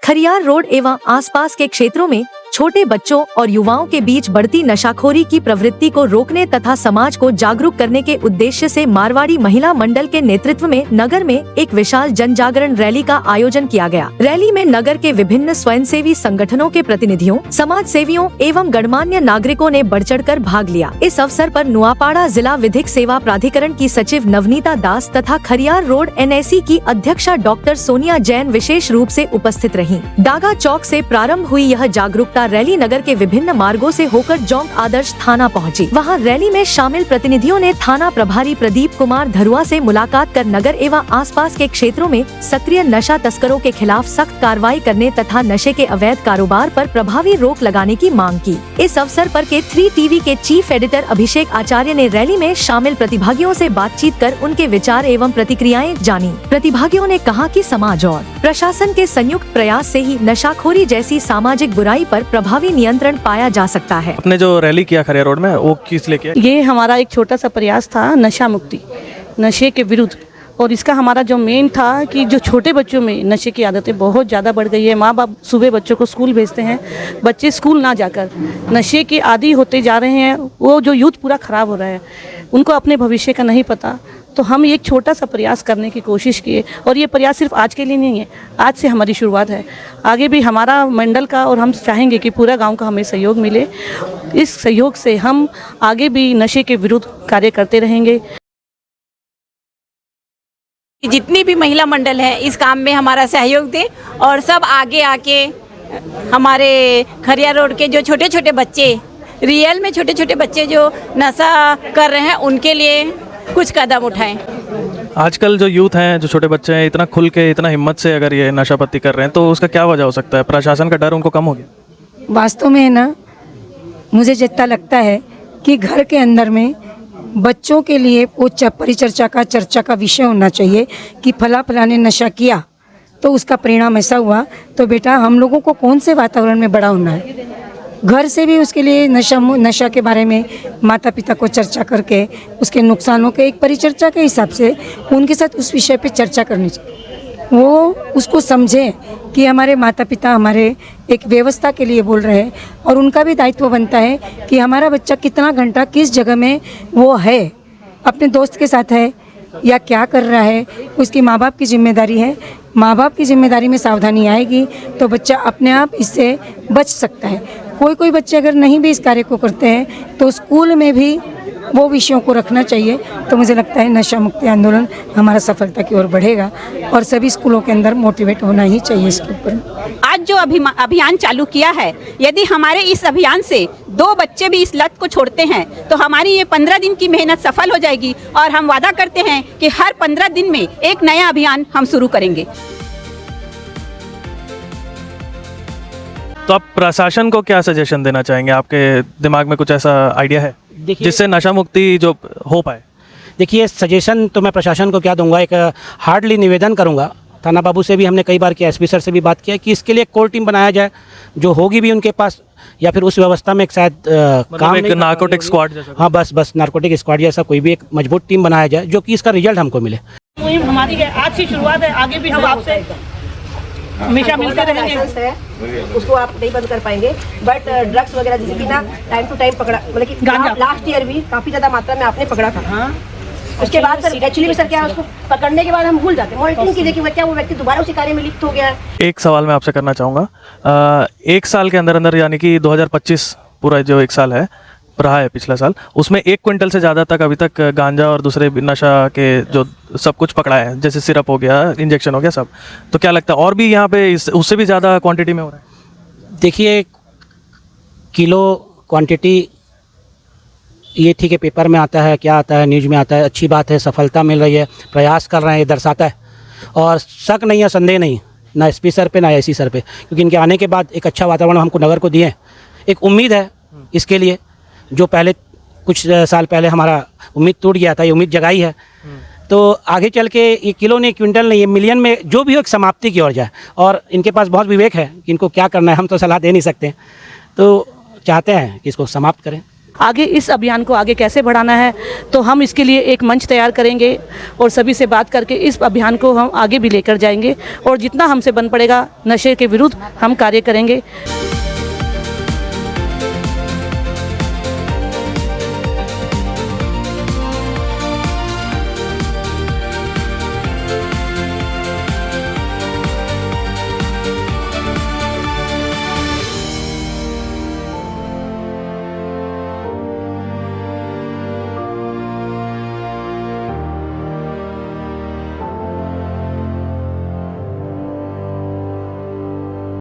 Khariar road एवं आसपास के क्षेत्रों में छोटे बच्चों और युवाओं के बीच बढ़ती नशाखोरी की प्रवृत्ति को रोकने तथा समाज को जागरूक करने के उद्देश्य से मारवाड़ी महिला मंडल के नेतृत्व में नगर में एक विशाल जन जागरण रैली का आयोजन किया गया। रैली में नगर के विभिन्न स्वयंसेवी संगठनों के प्रतिनिधियों, समाज सेवियों एवं गणमान्य नागरिकों ने बढ़ चढ़ कर भाग लिया। इस अवसर पर नुआपाड़ा जिला विधिक सेवा प्राधिकरण की सचिव नवनीता दास तथा खरियार रोड NAC की अध्यक्षा डॉक्टर सोनिया जैन विशेष रूप से उपस्थित रहीं। डागा चौक से प्रारंभ हुई यह जागरूकता रैली नगर के विभिन्न मार्गों से होकर जोंक आदर्श थाना पहुंची। वहां रैली में शामिल प्रतिनिधियों ने थाना प्रभारी प्रदीप कुमार धरुआ से मुलाकात कर नगर एवं आसपास के क्षेत्रों में सक्रिय नशा तस्करों के खिलाफ सख्त कार्रवाई करने तथा नशे के अवैध कारोबार पर प्रभावी रोक लगाने की मांग की। इस अवसर पर K3 TV के चीफ एडिटर अभिषेक आचार्य ने रैली में शामिल प्रतिभागियों से बातचीत कर उनके विचार एवं प्रतिक्रियाएं जानी। प्रतिभागियों ने कहा कि समाज और प्रशासन के संयुक्त प्रयास से ही नशाखोरी जैसी सामाजिक बुराई पर प्रभावी नियंत्रण पाया जा सकता है। आपने जो रैली किया खरियार रोड में, वो किस लिए किया? ये हमारा एक छोटा सा प्रयास था नशा मुक्ति, नशे के विरुद्ध। और इसका हमारा जो मेन था कि जो छोटे बच्चों में नशे की आदतें बहुत ज़्यादा बढ़ गई है। माँ बाप सुबह बच्चों को स्कूल भेजते हैं, बच्चे स्कूल ना जाकर नशे के आदी होते जा रहे हैं। वो जो यूथ पूरा ख़राब हो रहा है, उनको अपने भविष्य का नहीं पता। तो हम एक छोटा सा प्रयास करने की कोशिश किए, और ये प्रयास सिर्फ आज के लिए नहीं है, आज से हमारी शुरुआत है। आगे भी हमारा मंडल का और हम चाहेंगे कि पूरा गांव का हमें सहयोग मिले। इस सहयोग से हम आगे भी नशे के विरुद्ध कार्य करते रहेंगे। जितनी भी महिला मंडल है इस काम में हमारा सहयोग दें और सब आगे आके हमारे खरियार रोड के जो छोटे छोटे बच्चे, रियल में छोटे छोटे बच्चे जो नशा कर रहे हैं, उनके लिए कुछ कदम उठाएं। आजकल जो यूथ हैं, जो छोटे बच्चे हैं, इतना खुल के, इतना हिम्मत से अगर ये नशापत्ती कर रहे हैं तो उसका क्या वजह हो सकता है? प्रशासन का डर उनको कम हो गया? वास्तव में है ना, मुझे जितना लगता है कि घर के अंदर में बच्चों के लिए वो परिचर्चा का, चर्चा का विषय होना चाहिए कि फला ने नशा किया तो उसका परिणाम ऐसा हुआ, तो बेटा हम लोगों को कौन से वातावरण में बड़ा होना है। घर से भी उसके लिए नशा के बारे में माता पिता को चर्चा करके उसके नुकसानों के एक परिचर्चा के हिसाब से उनके साथ उस विषय पे चर्चा करनी चाहिए। वो उसको समझे कि हमारे माता पिता हमारे एक व्यवस्था के लिए बोल रहे हैं, और उनका भी दायित्व बनता है कि हमारा बच्चा कितना घंटा किस जगह में वो है, अपने दोस्त के साथ है या क्या कर रहा है, उसकी माँ बाप की जिम्मेदारी है। माँ बाप की जिम्मेदारी में सावधानी आएगी तो बच्चा अपने आप इससे बच सकता है। कोई बच्चे अगर नहीं भी इस कार्य को करते हैं तो स्कूल में भी वो विषयों को रखना चाहिए। तो मुझे लगता है नशा मुक्ति आंदोलन हमारा सफलता की ओर बढ़ेगा और सभी स्कूलों के अंदर मोटिवेट होना ही चाहिए इसके ऊपर। आज जो अभियान चालू किया है, यदि हमारे इस अभियान से 2 बच्चे भी इस लत को छोड़ते हैं तो हमारी ये 15 दिन की मेहनत सफल हो जाएगी, और हम वादा करते हैं कि हर 15 दिन में एक नया अभियान हम शुरू करेंगे। तो आप प्रशासन को क्या सजेशन देना चाहेंगे? आपके दिमाग में कुछ ऐसा आइडिया है जिससे नशा मुक्ति जो हो पाए? देखिए, सजेशन तो मैं प्रशासन को क्या दूंगा, एक हार्डली निवेदन करूंगा। थाना बाबू से भी हमने कई बार किया, SP सर से भी बात किया कि इसके लिए एक कोर टीम बनाया जाए जो होगी भी उनके पास, या फिर उस व्यवस्था में एक शायद काम एक नार्कोटिक स्क्वाड जैसा। हाँ, बस नार्कोटिक स्क्वाड जैसा कोई भी एक मजबूत टीम बनाया जाए जो कि इसका रिजल्ट हमको मिले। हमारी आज से शुरुआत है, आगे भी हम आपसे हमेशा मिलते रहेंगे। उसको आप नहीं बंद कर पाएंगे, बट ड्रग्स वगैरह जैसे कि ना टाइम टू टाइम पकड़ा, मतलब कि लास्ट ईयर भी काफी ज्यादा मात्रा में आपने पकड़ा था। हाँ। उसके बाद सर एक्चुअली में सर क्या है, उसको पकड़ने के बाद हम भूल जाते हैं मॉनिटरिंग कीजिए कि क्या वो व्यक्ति दोबारा उसी कार्य में लिप्त हो गया है। एक सवाल मैं आपसे करना चाहूँगा, 1 साल के अंदर यानी कि 2025 पूरा जो 1 साल है रहा है, पिछला साल, उसमें 1 क्विंटल से ज़्यादा तक अभी तक गांजा और दूसरे नशा के जो सब कुछ पकड़ा है, जैसे सिरप हो गया, इंजेक्शन हो गया, सब। तो क्या लगता है और भी यहाँ पे उससे भी ज़्यादा क्वांटिटी में हो रहा है? देखिए, किलो क्वांटिटी ये ठीक है, पेपर में आता है, क्या आता है, न्यूज़ में आता है, अच्छी बात है, सफलता मिल रही है, प्रयास कर रहे हैं, ये दर्शाता है। और शक नहीं है, संदेह नहीं, ना SP सर पे ना IC सर पे, क्योंकि इनके आने के बाद एक अच्छा वातावरण हमको नगर को दिए। एक उम्मीद है इसके लिए, जो पहले कुछ साल पहले हमारा उम्मीद टूट गया था, ये उम्मीद जगाई है। तो आगे चल के ये किलो नहीं, क्विंटल नहीं, ये मिलियन में जो भी हो एक समाप्ति की ओर जाए। और इनके पास बहुत विवेक है कि इनको क्या करना है, हम तो सलाह दे नहीं सकते, तो चाहते हैं कि इसको समाप्त करें। आगे इस अभियान को आगे कैसे बढ़ाना है, तो हम इसके लिए एक मंच तैयार करेंगे और सभी से बात करके इस अभियान को हम आगे भी लेकर जाएंगे और जितना हमसे बन पड़ेगा नशे के विरुद्ध हम कार्य करेंगे।